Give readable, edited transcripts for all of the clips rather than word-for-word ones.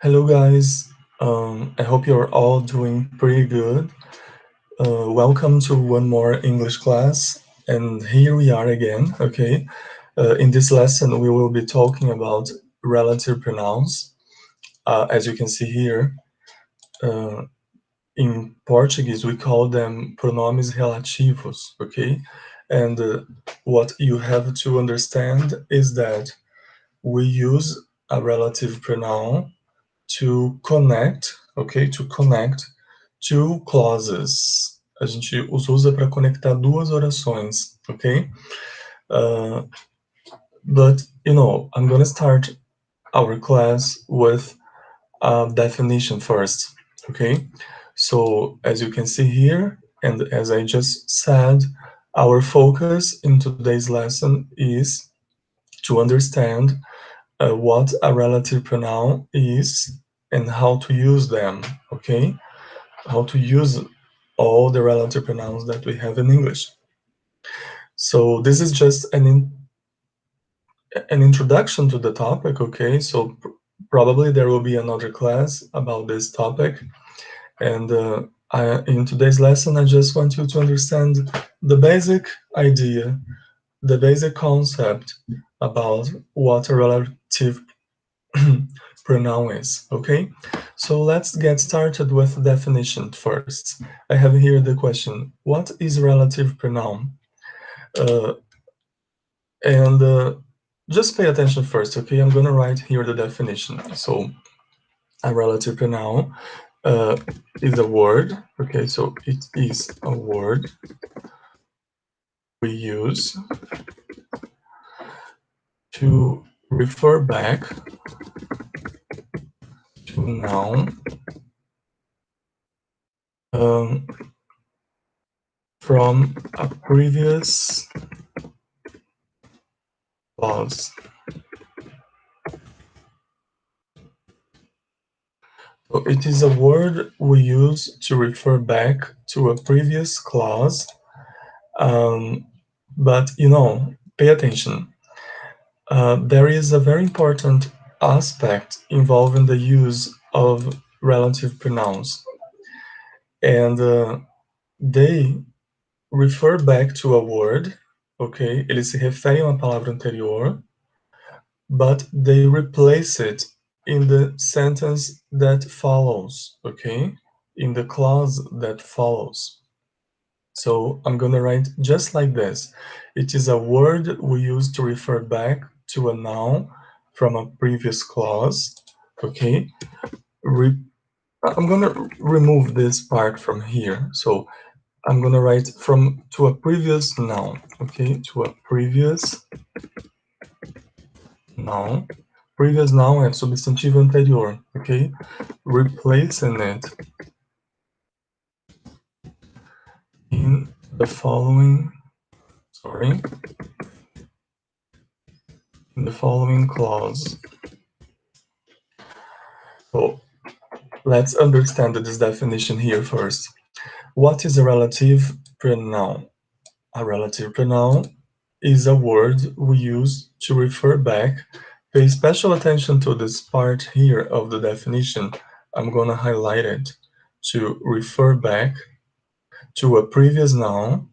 Hello, guys. I hope you're all doing pretty good. Welcome to one more English class, and here we are again. Okay, in this lesson, we will be talking about relative pronouns. As you can see here, uh, in Portuguese, we call them pronomes relativos. Okay, and what you have to understand is that we use a relative pronoun to connect, ok? To connect two clauses. A gente os usa para conectar duas orações, ok? Uh, but, I'm going to start our class with a definition first, okay? So, as you can see here, and as I just said, our focus in today's lesson is to understand what a relative pronoun is and how to use them, okay? How to use all the relative pronouns that we have in English. So this is just an introduction to the topic, okay? So probably there will be another class about this topic. And in today's lesson, I just want you to understand the basic idea, the basic concept about what a relative pronoun is, okay? So let's get started with the definition first. I have here the question, what is relative pronoun? Uh, and just pay attention first, okay? I'm gonna write here the definition. So a relative pronoun is a word, okay? So it is a word we use to refer back to a noun um, from a previous clause. So it is a word we use to refer back to a previous clause. But pay attention. There is a very important aspect involving the use of relative pronouns, and they refer back to a word, ok? Eles se referem a uma palavra anterior, but they replace it in the sentence that follows, okay? In the clause that follows. So I'm gonna write just like this. It is a word we use to refer back to a noun from a previous clause, okay? I'm gonna remove this part from here. So I'm gonna write from to a previous noun, okay? To a previous noun. Previous noun é substantivo anterior, ok? Replacing it in the following, in the following clause. So let's understand this definition here first. What is a relative pronoun? A relative pronoun is a word we use to refer back. Pay special attention to this part here of the definition. I'm gonna highlight it. To refer back to a previous noun.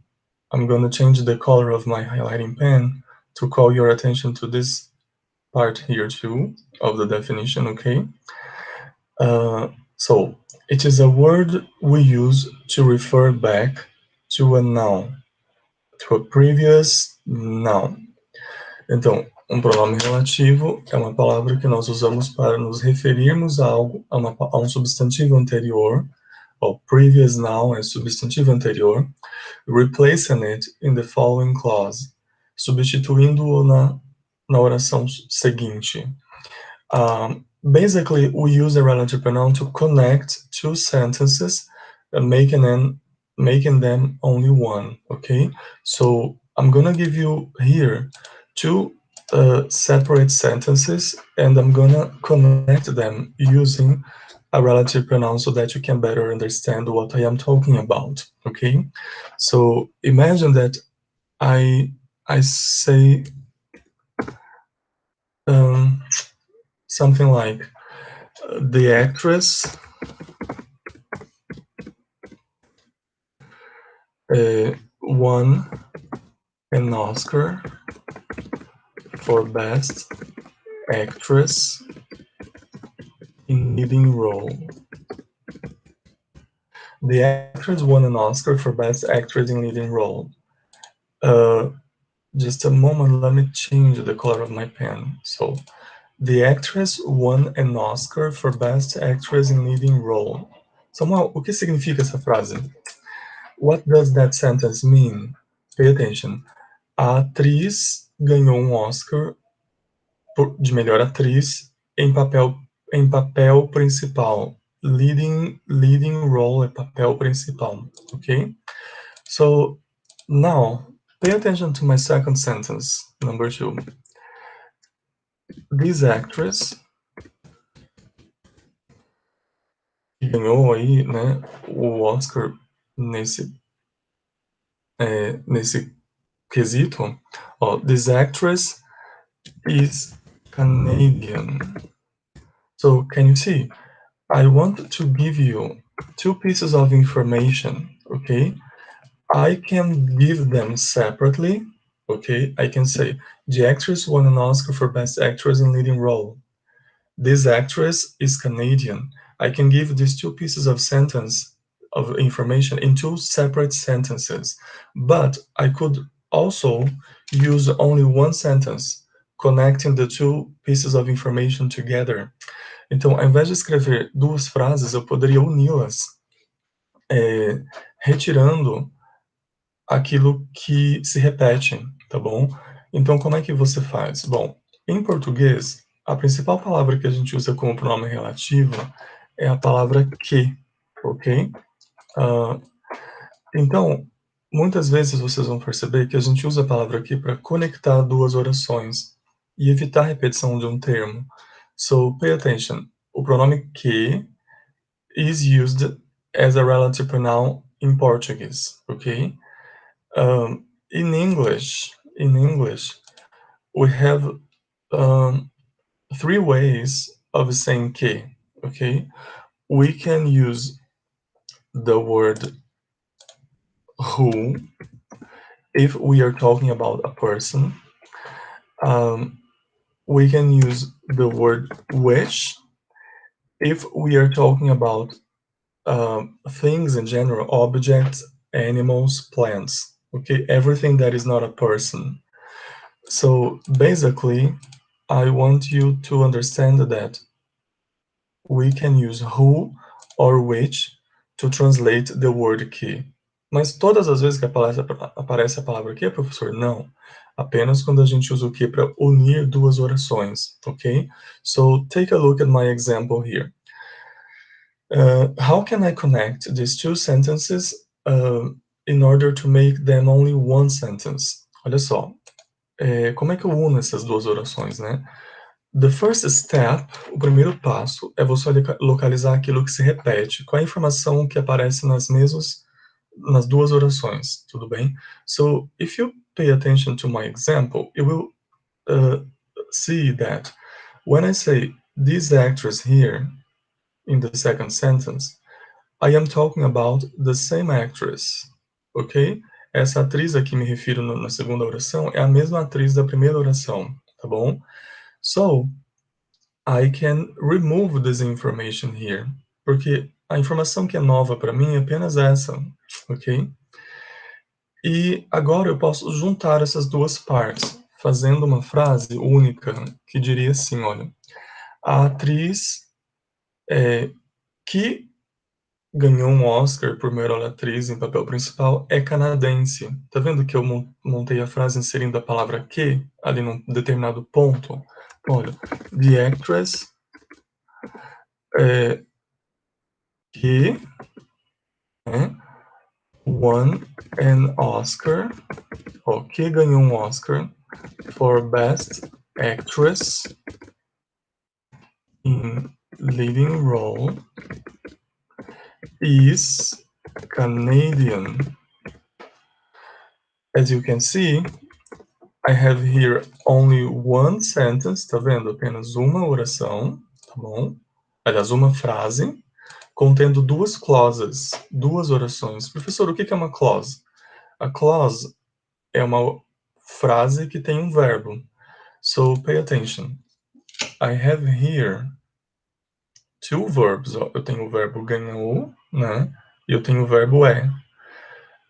I'm gonna change the color of my highlighting pen to call your attention to this part here too of the definition, okay? So it is a word we use to refer back to a noun, to a previous noun. Então, pronome relativo é uma palavra que nós usamos para nos referirmos a algo, a um substantivo anterior. O previous noun é substantivo anterior. Replacing it in the following clause, substituindo-o na oração seguinte. Basically, we use a relative pronoun to connect two sentences, making them only one, okay? So I'm gonna give you here two separate sentences, and I'm gonna connect them using a relative pronoun so that you can better understand what I am talking about, okay? So imagine that I say something like, The actress won an Oscar for Best Actress in Leading Role. The actress won an Oscar for Best Actress in Leading Role. Just a moment, let me change the color of my pen. So, the actress won an Oscar for Best Actress in Leading Role. Samuel, o que significa essa frase? What does that sentence mean? Pay attention. A atriz ganhou um Oscar de melhor atriz em papel principal. Leading role é papel principal, okay? So now pay attention to my second sentence, number 2. This actress que ganhou aí, né, o Oscar nesse quesito, this actress is Canadian. So can you see? I want to give you 2 pieces of information, okay? I can give them separately, okay? I can say, the actress won an Oscar for Best Actress in Leading Role. This actress is Canadian. I can give these 2 pieces of information in 2 separate sentences, but I could also use only one sentence, connecting the 2 pieces of information together. Então, ao invés de escrever 2 frases, eu poderia uni-las, retirando aquilo que se repete, tá bom? Então, como é que você faz? Bom, em português, a principal palavra que a gente usa como pronome relativo é a palavra que, ok? Então, muitas vezes vocês vão perceber que a gente usa a palavra que para conectar 2 orações e evitar a repetição de um termo. So, pay attention. O pronome que is used as a relative pronoun in Portuguese, okay? In English, we have 3 ways of saying que, okay? We can use the word who if we are talking about a person. We can use the word which if we are talking about things in general, objects, animals, plants, okay? Everything that is not a person. So basically, I want you to understand that we can use who or which to translate the word que. Mas todas as vezes que aparece a palavra que, professor? Não. Apenas quando a gente usa o que para unir 2 orações, ok? So take a look at my example here. How can I connect these 2 sentences in order to make them only one sentence? Olha só, como é que eu uno essas 2 orações, né? The first step, o primeiro passo, é você localizar aquilo que se repete, qual é a informação que aparece nas 2 orações, tudo bem? So, if you pay attention to my example, you will see that when I say this actress here, in the second sentence, I am talking about the same actress, ok? Essa atriz a que me refiro na segunda oração é a mesma atriz da primeira oração, tá bom? So, I can remove this information here, porque a informação que é nova para mim é apenas essa, ok? E agora eu posso juntar essas 2 partes, fazendo uma frase única que diria assim, olha, a atriz que ganhou um Oscar por melhor atriz em papel principal é canadense. Tá vendo que eu montei a frase inserindo a palavra que ali num determinado ponto? Olha, the actress que won an Oscar, ou que ganhou um Oscar for Best Actress in Leading Role is Canadian. As you can see, I have here only one sentence, tá vendo? Apenas uma oração, tá bom? aliás, uma frase contendo duas clauses, duas orações. Professor, o que é uma clause? A clause é uma frase que tem um verbo. So, pay attention. I have here two verbs. Eu tenho o verbo ganhou, né? E eu tenho o verbo é.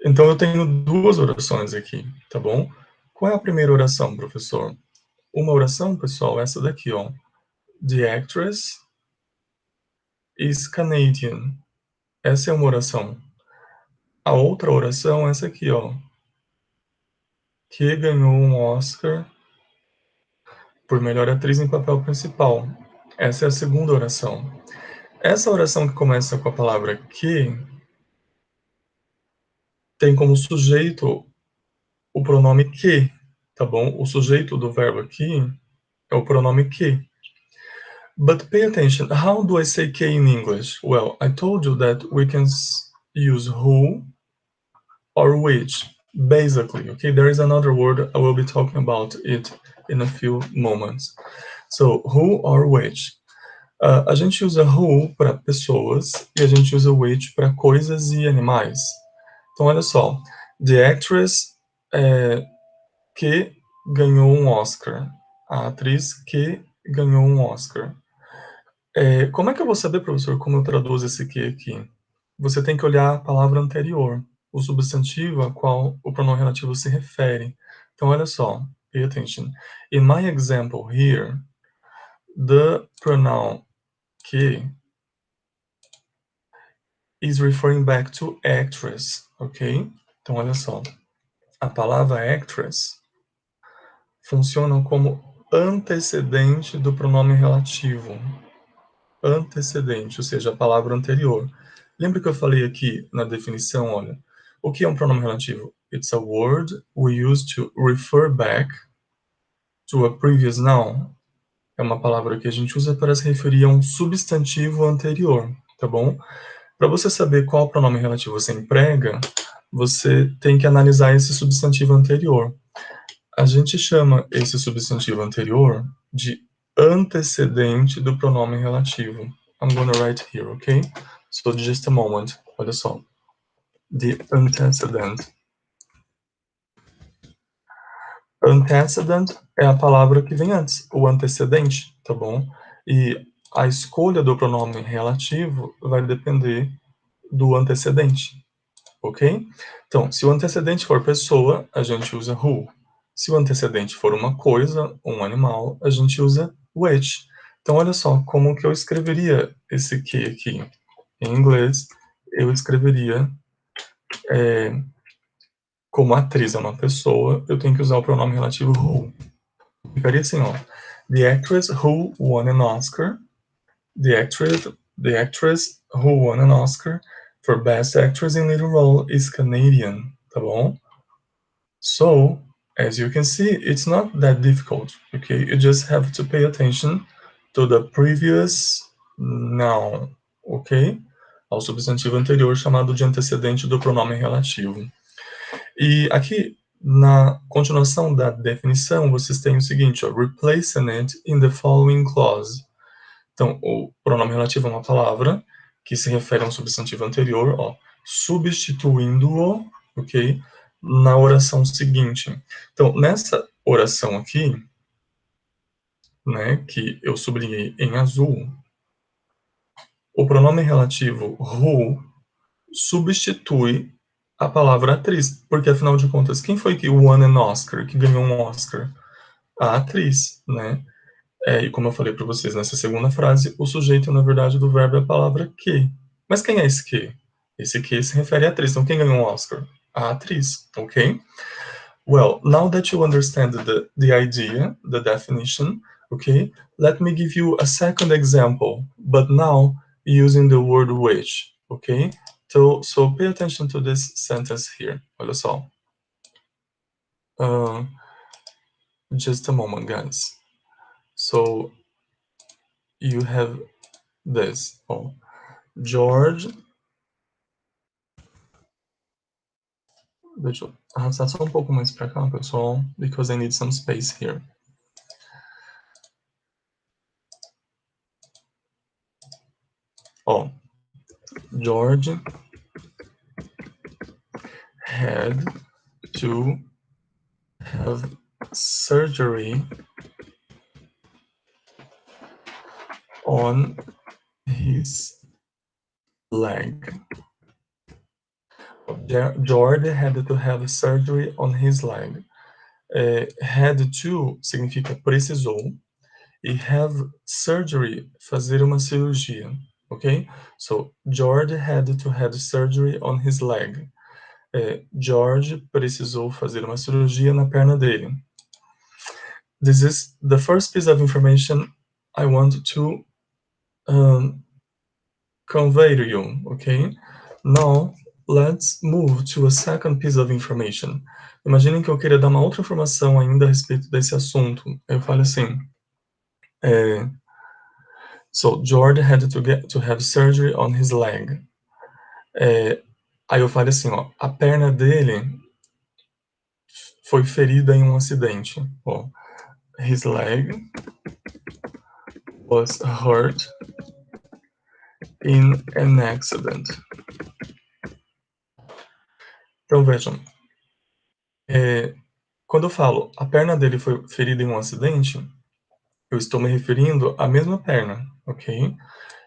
Então, eu tenho duas orações aqui, tá bom? Qual é a primeira oração, professor? Uma oração, pessoal, essa daqui, ó. The actress is Canadian. Essa é uma oração. A outra oração é essa aqui, ó. Que ganhou um Oscar por melhor atriz em papel principal. Essa é a segunda oração. Essa oração que começa com a palavra que tem como sujeito o pronome que, tá bom? O sujeito do verbo aqui é o pronome que. But pay attention, how do I say que in English? Well, I told you that we can use who or which, basically, okay? There is another word, I will be talking about it in a few moments. So, who or which? A gente usa who para pessoas e a gente usa which para coisas e animais. Então, olha só, the actress que ganhou um Oscar, a atriz que ganhou um Oscar. Como é que eu vou saber, professor, como eu traduzo esse que aqui? Você tem que olhar a palavra anterior, o substantivo a qual o pronome relativo se refere. Então, olha só, pay attention. In my example here, the pronoun que is referring back to actress, ok? Então, olha só, a palavra actress funciona como antecedente do pronome relativo. Antecedente, ou seja, a palavra anterior. Lembra que eu falei aqui na definição, olha, o que é um pronome relativo? It's a word we use to refer back to a previous noun. É uma palavra que a gente usa para se referir a um substantivo anterior, tá bom? Para você saber qual pronome relativo você emprega, você tem que analisar esse substantivo anterior. A gente chama esse substantivo anterior de antecedente do pronome relativo. I'm gonna write here, okay? So just a moment. Olha só. The antecedent. Antecedent é a palavra que vem antes, o antecedente, tá bom? E a escolha do pronome relativo vai depender do antecedente, ok? Então, se o antecedente for pessoa, a gente usa who. Se o antecedente for uma coisa, um animal, a gente usa which. Então, olha só como que eu escreveria esse que aqui. Em inglês, eu escreveria como a atriz é uma pessoa, eu tenho que usar o pronome relativo who. Ficaria assim, ó. The actress who won an Oscar. The actress who won an Oscar for Best Actress in Leading Role is Canadian, tá bom? So, as you can see, it's not that difficult, okay? You just have to pay attention to the previous noun, ok? Ao substantivo anterior chamado de antecedente do pronome relativo. E aqui, na continuação da definição, vocês têm o seguinte, ó, replacing it in the following clause. Então, o pronome relativo é uma palavra que se refere a um substantivo anterior, ó, substituindo-o, ok? Na oração seguinte. Então, nessa oração aqui, né, que eu sublinhei em azul, o pronome relativo who substitui a palavra atriz, porque afinal de contas, quem foi que won an Oscar, que ganhou um Oscar? A atriz, né? E como eu falei para vocês nessa segunda frase, o sujeito, na verdade, do verbo é a palavra que. Mas quem é esse que? Esse que se refere à atriz. Então, quem ganhou um Oscar? A atriz, ok? Well, now that you understand the idea, the definition, okay, let me give you a second example, but now using the word which, okay? So pay attention to this sentence here. Olha só. Just a moment, guys. So you have this. Oh, George. Deixa eu arrastar só um pouco mais para cá, pessoal, because I need some space here. Ó, George had to have surgery on his leg. George had to have surgery on his leg. Had to significa precisou. E have surgery, fazer uma cirurgia, ok? So, George had to have surgery on his leg. George precisou fazer uma cirurgia na perna dele. This is the first piece of information I want to convey to you, okay? Now, let's move to a second piece of information. Imaginem que eu queria dar uma outra informação ainda a respeito desse assunto. Eu falo assim, so George had to have surgery on his leg. Aí eu falo assim, ó, a perna dele foi ferida em um acidente. Ó, his leg was hurt in an accident. Então vejam, quando eu falo a perna dele foi ferida em um acidente, eu estou me referindo à mesma perna, ok?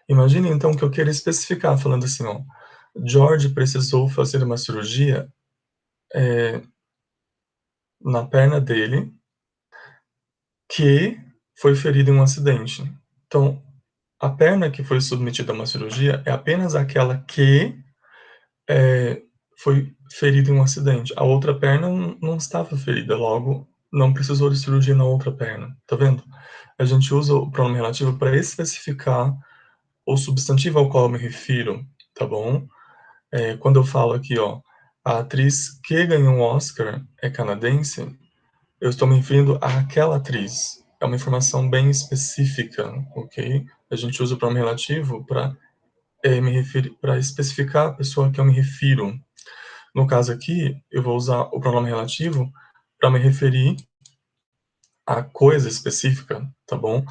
Imagine então que eu queira especificar, falando assim, ó, George precisou fazer uma cirurgia na perna dele que foi ferido em um acidente. Então, a perna que foi submetida a uma cirurgia é apenas aquela que foi ferida em um acidente. A outra perna não estava ferida, logo não precisou de cirurgia na outra perna. Tá vendo? A gente usa o pronome relativo para especificar o substantivo ao qual eu me refiro, tá bom? Quando eu falo aqui, ó, a atriz que ganhou o Oscar é canadense, eu estou me referindo àquela atriz. É uma informação bem específica, ok? A gente usa o pronome relativo para para especificar a pessoa a que eu me refiro. No caso aqui, eu vou usar o pronome relativo para me referir à coisa específica, tá bom?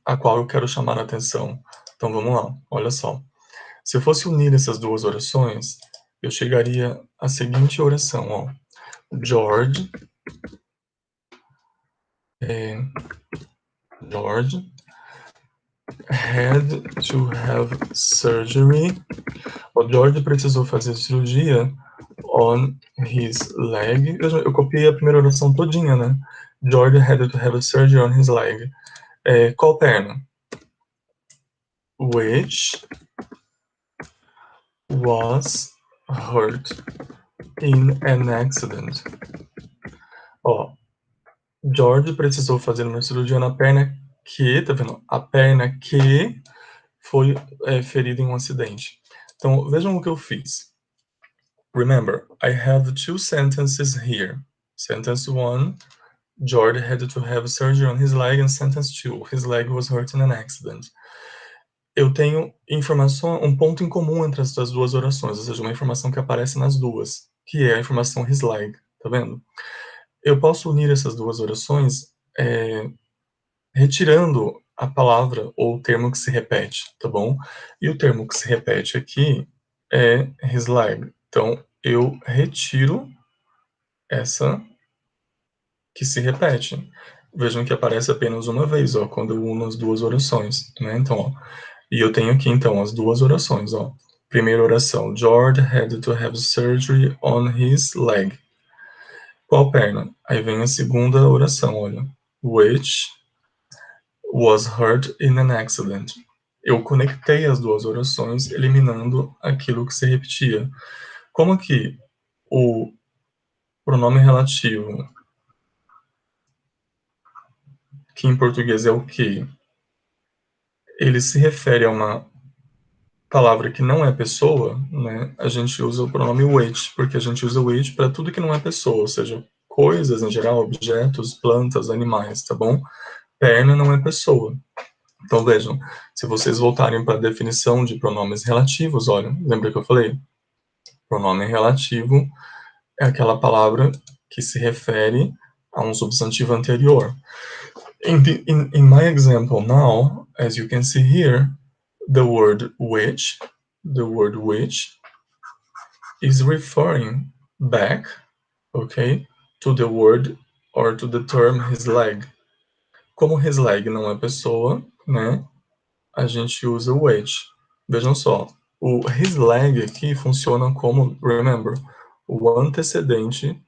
A qual eu quero chamar a atenção. Então vamos lá, olha só. Se eu fosse unir essas duas orações, eu chegaria à seguinte oração, ó. George had to have surgery. O George precisou fazer cirurgia on his leg. Eu copiei a primeira oração todinha, né? George had to have surgery on his leg. Qual perna? Which was hurt in an accident. Ó, George precisou fazer uma cirurgia na perna que, tá vendo? A perna que foi ferida em um acidente. Então, vejam o que eu fiz. Remember, I have two sentences here. Sentence 1, George had to have surgery on his leg, and sentence 2, his leg was hurt in an accident. Eu tenho um ponto em comum entre essas duas orações, ou seja, uma informação que aparece nas duas, que é a informação his leg, tá vendo? Eu posso unir essas duas orações retirando a palavra ou o termo que se repete, tá bom? E o termo que se repete aqui é his leg. Então, eu retiro essa que se repete. Vejam que aparece apenas uma vez, ó, quando eu uno as duas orações, né? Então, ó, e eu tenho aqui, então, as duas orações, ó. Primeira oração, George had to have surgery on his leg. Qual perna? Aí vem a segunda oração, olha. Which was hurt in an accident. Eu conectei as duas orações, eliminando aquilo que se repetia. Como que o pronome relativo, que em português é o que, ele se refere a uma palavra que não é pessoa, né? A gente usa o pronome which, porque a gente usa which para tudo que não é pessoa, ou seja, coisas em geral, objetos, plantas, animais, tá bom? Perna não é pessoa. Então vejam, se vocês voltarem para a definição de pronomes relativos, olha, lembra que eu falei? Pronome relativo é aquela palavra que se refere a um substantivo anterior. In my example now, as you can see here, the word which is referring back, okay, to the word or to the term his leg. Como his leg não é pessoa, né, a gente usa o which. Vejam só, o his leg aqui funciona como, remember, o antecedente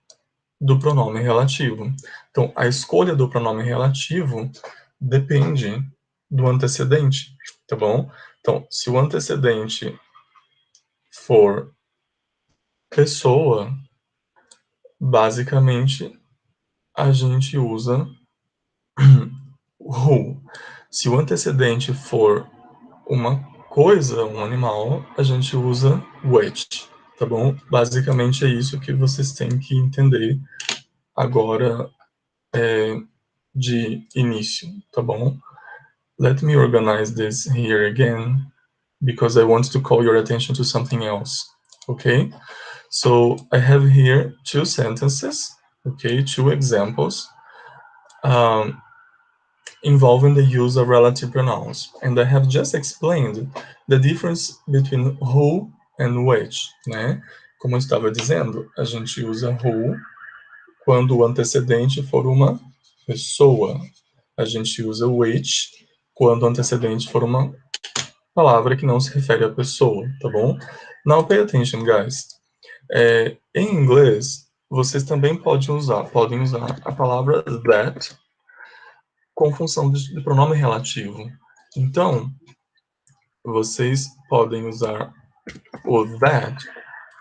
do pronome relativo. Então, a escolha do pronome relativo depende do antecedente, tá bom? Então, se o antecedente for pessoa, basicamente a gente usa who. Se o antecedente for uma coisa, um animal, a gente usa which, tá bom? Basicamente é isso que vocês têm que entender agora de início, tá bom? Let me organize this here again because I want to call your attention to something else, okay? So I have here two sentences, okay, two examples involving the use of relative pronouns. And I have just explained the difference between who and which, né? Como eu estava dizendo, a gente usa who quando o antecedente for uma pessoa. A gente usa which quando o antecedente for uma palavra que não se refere à pessoa, tá bom? Now pay attention, guys. Em inglês, vocês também podem usar a palavra that com função de pronome relativo. Então, vocês podem usar o that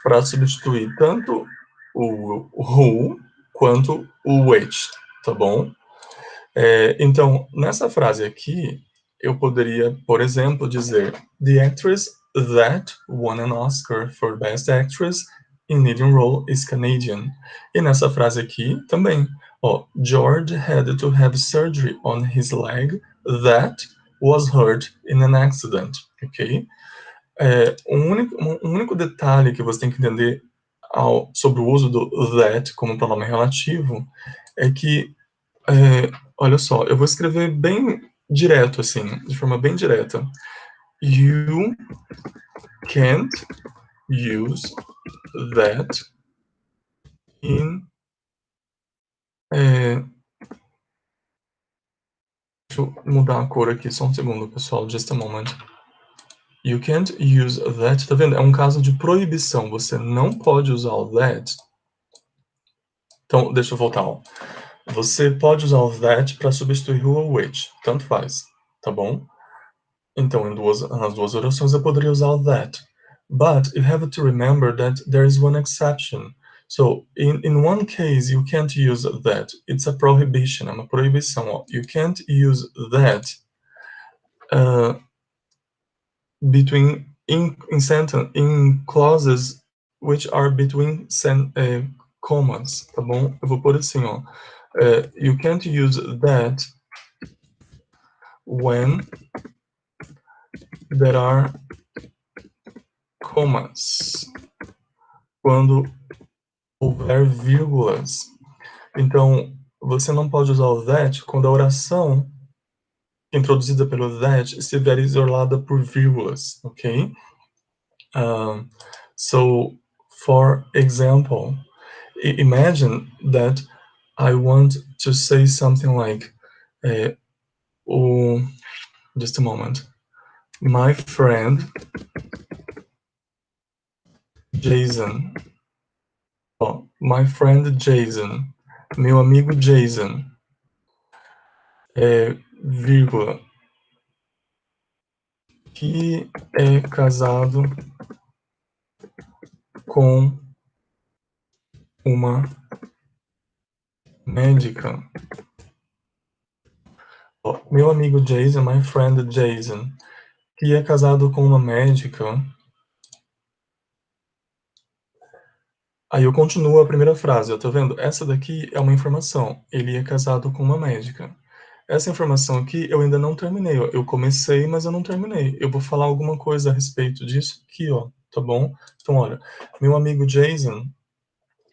para substituir tanto o who quanto o which, tá bom? Então, nessa frase aqui, eu poderia, por exemplo, dizer The actress that won an Oscar for Best Actress in Leading Role is Canadian. E nessa frase aqui também, George had to have surgery on his leg that was hurt in an accident, ok? Um único detalhe que você tem que entender sobre o uso do that como pronome relativo é que olha só, eu vou escrever bem direto, assim, de forma bem direta. You can't use that in. Deixa eu mudar a cor aqui, só um segundo, pessoal, just a moment. You can't use that, tá vendo? É um caso de proibição, você não pode usar o that. Então, deixa eu voltar, ó. Você pode usar o that para substituir o which, tanto faz, tá bom? Então, nas duas orações eu poderia usar o that. But you have to remember that there is one exception. So, in one case, you can't use that. It's a prohibition, é uma proibição. Ó. You can't use that in clauses which are between commas, tá bom? Eu vou pôr assim, ó. You can't use that when there are commas. Quando houver vírgulas. Então, você não pode usar o that quando a oração introduzida pelo that estiver isolada por vírgulas, ok? So, for example, imagine that I want to say something like, just a moment, my friend Jason. My friend Jason, meu amigo Jason, vírgula, que é casado com uma médica. Meu amigo Jason, my friend Jason, que é casado com uma médica. Aí eu continuo a primeira frase, tá vendo? Essa daqui é uma informação. Ele é casado com uma médica. Essa informação aqui eu ainda não terminei. Ó. Eu comecei, mas eu não terminei. Eu vou falar alguma coisa a respeito disso aqui, ó, tá bom? Então, olha, meu amigo Jason,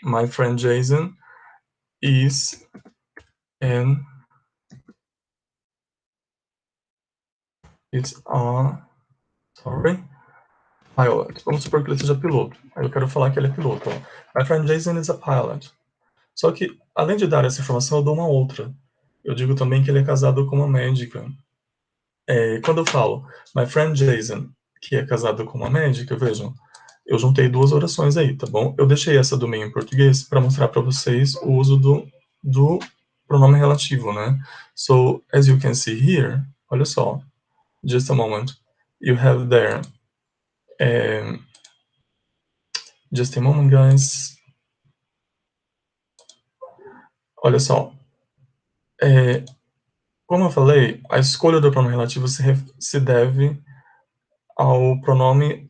my friend Jason, is a Sorry. Pilot. Vamos supor que ele seja piloto. Aí eu quero falar que ele é piloto. Ó. My friend Jason is a pilot. Só que, além de dar essa informação, eu dou uma outra. Eu digo também que ele é casado com uma médica. Quando eu falo my friend Jason, que é casado com uma médica, vejam, eu juntei duas orações aí, tá bom? Eu deixei essa do meio em português para mostrar para vocês o uso do pronome relativo, né? So, as you can see here, olha só, just a moment, you have there, just a moment, guys, olha só, como eu falei, a escolha do pronome relativo se deve ao pronome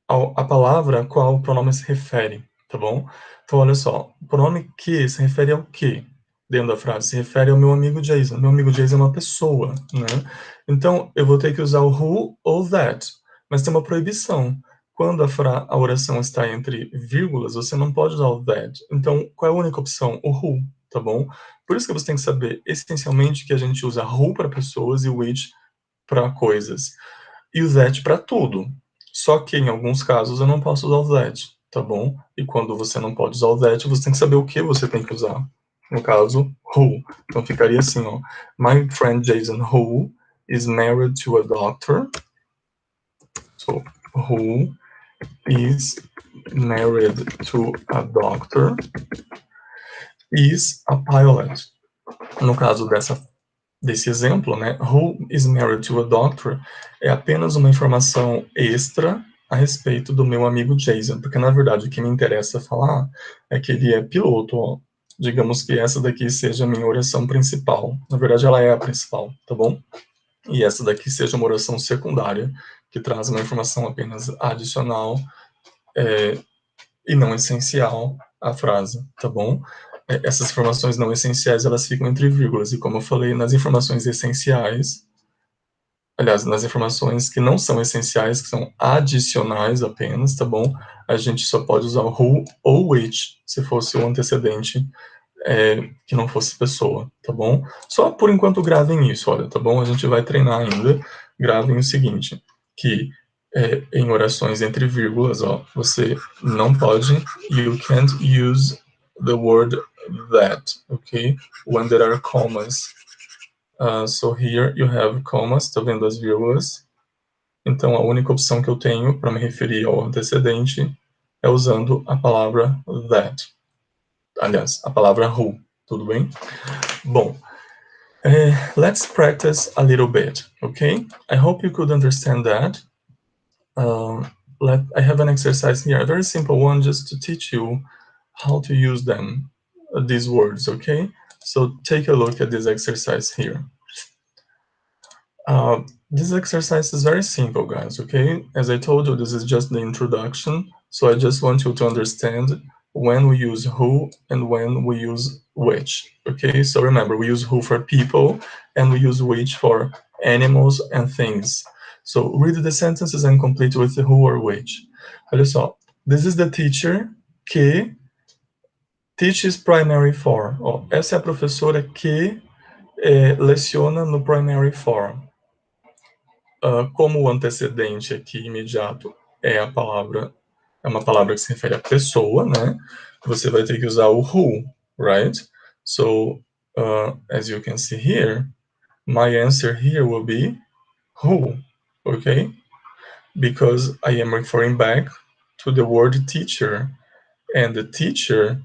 a palavra a qual o pronome se refere, tá bom? Então, olha só, o pronome que se refere ao que dentro da frase? Se refere ao meu amigo Jason. Meu amigo Jason é uma pessoa, né? Então, eu vou ter que usar o who ou that, mas tem uma proibição. Quando a oração está entre vírgulas, você não pode usar o that. Então, qual é a única opção? O who, tá bom? Por isso que você tem que saber, essencialmente, que a gente usa who para pessoas e which para coisas e o that para tudo. Só que em alguns casos eu não posso usar o that, tá bom? E quando você não pode usar o that, você tem que saber o que você tem que usar. No caso, who. Então ficaria assim, ó. My friend Jason who is married to a doctor. So, who is married to a doctor is a pilot. No caso desse exemplo, né, who is married to a doctor, é apenas uma informação extra a respeito do meu amigo Jason, porque na verdade o que me interessa falar é que ele é piloto, ó. Digamos que essa daqui seja a minha oração principal. Na verdade ela é a principal, tá bom? E essa daqui seja uma oração secundária, que traz uma informação apenas adicional e não essencial à frase, tá bom? Essas informações não essenciais, elas ficam entre vírgulas, e como eu falei, nas informações essenciais, aliás, nas informações que não são essenciais, que são adicionais apenas, tá bom? A gente só pode usar o who ou which, se fosse o antecedente que não fosse pessoa, tá bom? Só por enquanto gravem isso, olha, tá bom? A gente vai treinar ainda. Gravem o seguinte, que em orações entre vírgulas, ó, você não pode, you can't use the word that, okay? When there are commas. So here you have commas, tá vendo as vírgulas? Então a única opção que eu tenho para me referir ao antecedente é usando a palavra that. Aliás, a palavra who, tudo bem? Bom, let's practice a little bit, okay? I hope you could understand that. I have an exercise here, a very simple one, just to teach you how to use them, these words, okay? So take a look at this exercise here. This exercise is very simple, guys, okay? As I told you, this is just the introduction, so I just want you to understand when we use who and when we use which, okay? So remember, we use who for people and we use which for animals and things. So read the sentences and complete with the who or which. Olha só, this is the teacher que teaches primary 4. Ó, essa é a professora que leciona no primary 4. Como o antecedente aqui imediato é uma palavra que se refere à pessoa, né? Você vai ter que usar o who, right? So, as you can see here, my answer here will be who, okay? Because I am referring back to the word teacher, and the teacher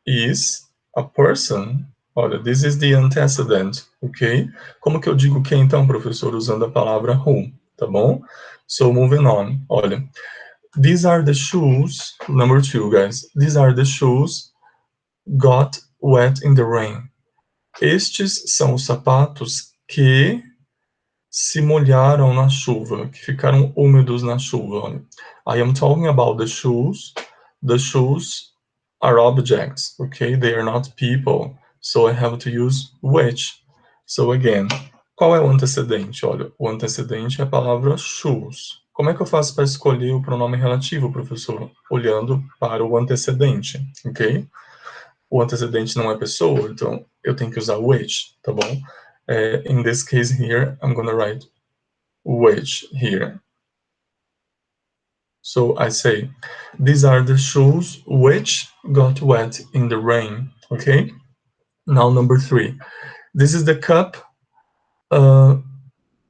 is a person. Olha, this is the antecedent, ok? Como que eu digo que então, professor, usando a palavra who, tá bom? So, moving on. Olha, these are the shoes, number 2, guys. These are the shoes got wet in the rain. Estes são os sapatos que se molharam na chuva, que ficaram úmidos na chuva. Olha. I am talking about the shoes. The shoes are objects, okay? They are not people. So I have to use which. So again, qual é o antecedente? Olha, o antecedente é a palavra shoes. Como é que eu faço para escolher o pronome relativo, professor? Olhando para o antecedente, ok? O antecedente não é pessoa, então eu tenho que usar which, tá bom? In this case here, I'm gonna write which here. So I say, these are the shoes which got wet in the rain, okay? Now number 3. This is the cup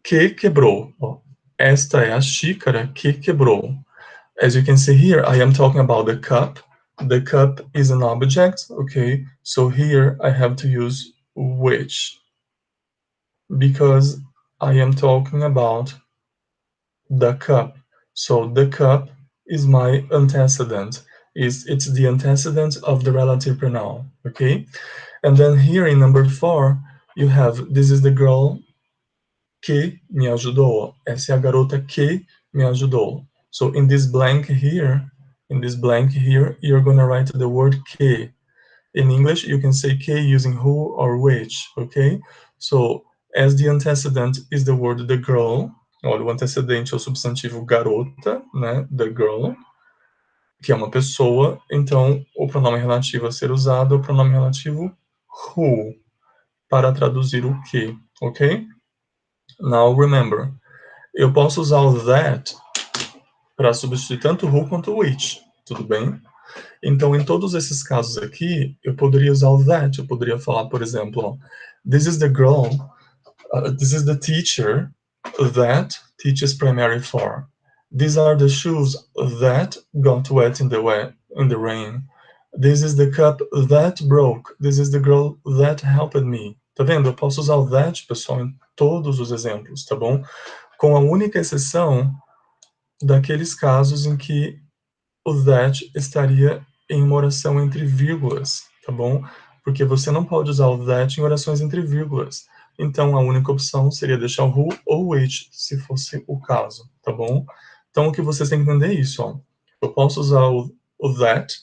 que quebrou. Esta é a xícara que quebrou. As you can see here, I am talking about the cup. The cup is an object, okay? So here I have to use which, because I am talking about the cup. So the cup is my antecedent. It's the antecedent of the relative pronoun, okay? And then here in number 4, you have, this is the girl que me ajudou. Essa é a garota que me ajudou. So in this blank here, you're gonna write the word que. In English, you can say que using who or which, okay? So as the antecedent is the word the girl, olha, o antecedente é o substantivo garota, né? The girl, que é uma pessoa, então o pronome relativo a ser usado é o pronome relativo who, para traduzir o que, ok? Now remember, eu posso usar o that para substituir tanto who quanto which, tudo bem? Então, em todos esses casos aqui, eu poderia usar o that. Eu poderia falar, por exemplo, this is the girl, this is the teacher that teaches primary 4. These are the shoes that got wet in the rain. This is the cup that broke. This is the girl that helped me. Tá vendo? Eu posso usar o that, pessoal, em todos os exemplos, tá bom? Com a única exceção daqueles casos em que o that estaria em uma oração entre vírgulas, tá bom? Porque você não pode usar o that em orações entre vírgulas. Então, a única opção seria deixar o who ou which, se fosse o caso, tá bom? Então, o que vocês têm que entender é isso, ó. Eu posso usar o that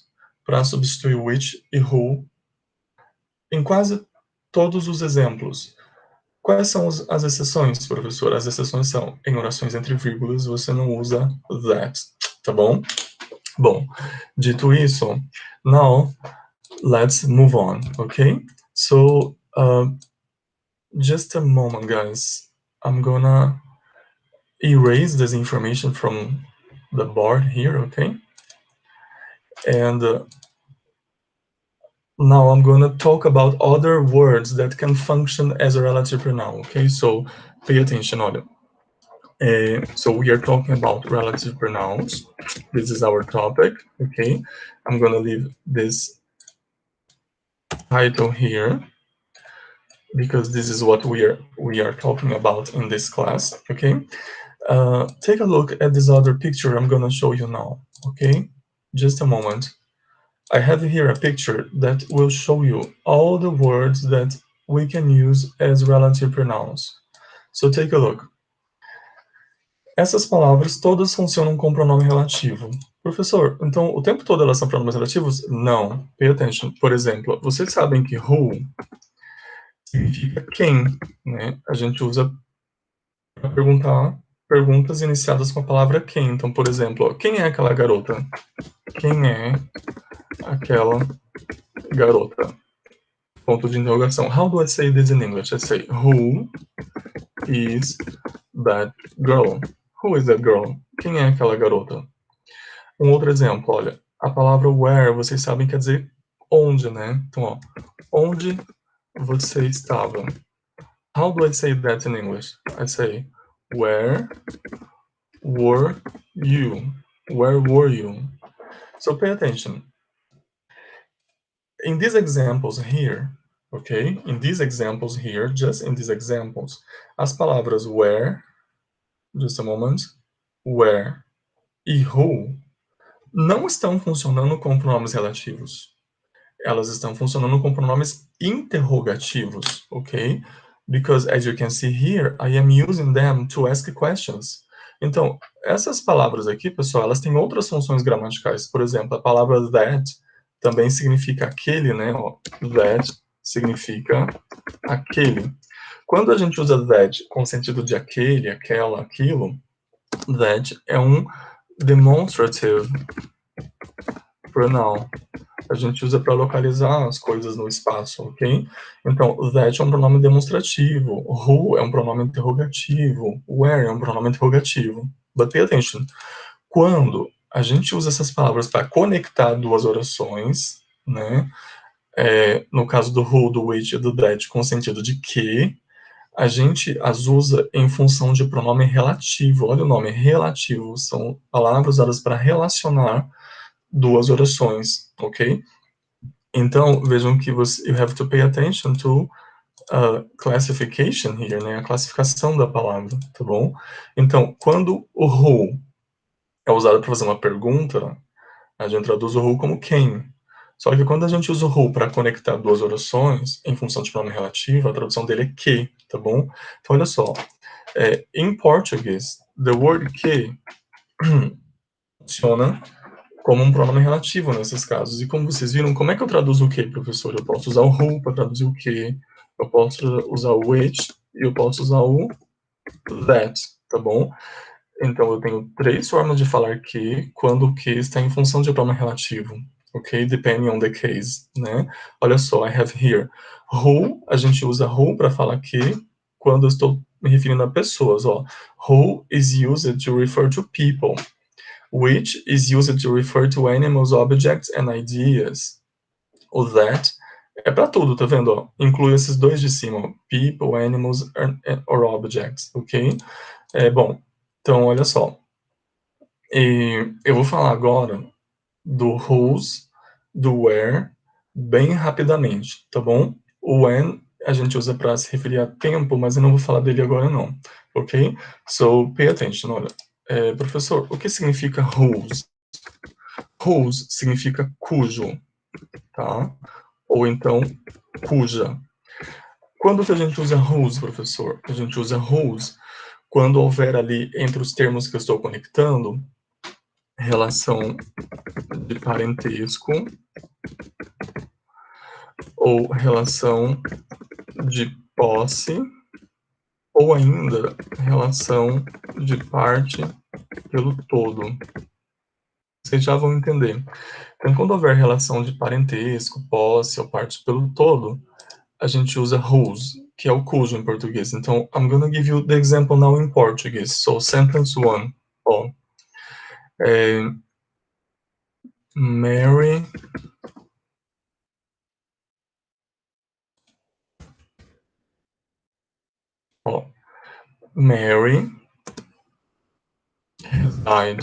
para substituir which e who em quase todos os exemplos. Quais são as exceções, professor? As exceções são, em orações entre vírgulas, você não usa that, tá bom? Bom, dito isso, now let's move on, okay? So, just a moment, guys. I'm gonna erase this information from the board here, okay? And now I'm gonna talk about other words that can function as a relative pronoun, okay? So, pay attention, olha. So we are talking about relative pronouns. This is our topic, okay? I'm gonna leave this title here because this is what we are talking about in this class, okay? Take a look at this other picture I'm gonna show you now, okay? Just a moment. I have here a picture that will show you all the words that we can use as relative pronouns. So take a look. Essas palavras todas funcionam com pronome relativo. Professor, então o tempo todo elas são pronomes relativos? Não. Pay attention. Por exemplo, vocês sabem que who significa quem, né? A gente usa para perguntar perguntas iniciadas com a palavra quem. Então, por exemplo, quem é aquela garota? Quem é aquela garota? Ponto de interrogação. How do I say this in English? I say, who is that girl? Who is that girl? Quem é aquela garota? Um outro exemplo, olha, a palavra where, vocês sabem, quer dizer onde, né? Então, ó, onde você estava? How do I say that in English? I say, where were you? Where were you? So pay attention. In these examples here, okay? In these examples here, just in these examples, as palavras where, just a moment, where e who não estão funcionando com pronomes relativos. Elas estão funcionando com pronomes interrogativos, ok? Because as you can see here, I am using them to ask questions. Então, essas palavras aqui, pessoal, elas têm outras funções gramaticais. Por exemplo, a palavra that também significa aquele, né? That significa aquele. Quando a gente usa that com o sentido de aquele, aquela, aquilo, that é um demonstrative pronoun. a gente usa para localizar as coisas no espaço, ok? Então, that é um pronome demonstrativo, who é um pronome interrogativo, where é um pronome interrogativo. But pay attention. Quando a gente usa essas palavras para conectar duas orações, né? No caso do who, do which e do that, com o sentido de que, a gente as usa em função de pronome relativo. Olha o nome, relativo. São palavras usadas para relacionar duas orações, ok? Então, vejam que you have to pay attention to classification here, né? A classificação da palavra, tá bom? Então, quando o who é usado para fazer uma pergunta, a gente traduz o who como quem. Só que quando a gente usa o who para conectar duas orações, em função de pronome relativo, a tradução dele é que, tá bom? Então, olha só. Em português, the word que funciona como um pronome relativo nesses casos. E como vocês viram, como é que eu traduzo o que, professor? Eu posso usar o who para traduzir o que, eu posso usar o which e eu posso usar o that, tá bom? Então, eu tenho três formas de falar que quando o que está em função de pronome relativo, ok? Depending on the case, né? Olha só, I have here. Who, a gente usa who para falar que quando eu estou me referindo a pessoas, ó. Who is used to refer to people. Which is used to refer to animals, objects and ideas. O that é para tudo, tá vendo? Ó? Inclui esses dois de cima, people, animals or objects, ok? Bom, então olha só. Eu vou falar agora do whose, do where, bem rapidamente, tá bom? O when a gente usa para se referir a tempo, mas eu não vou falar dele agora não, ok? So, pay attention, olha. Professor, o que significa whose? Whose significa cujo, tá? Ou então, cuja. Quando que a gente usa whose, professor? A gente usa whose quando houver ali, entre os termos que eu estou conectando, relação de parentesco ou relação de posse ou ainda relação de parte pelo todo. Vocês já vão entender. Então, quando houver relação de parentesco, posse ou parte pelo todo, a gente usa whose, que é o cujo em português. Então, I'm gonna give you the example now in Portuguese. So, sentence 1. Ó, Mary Mary died.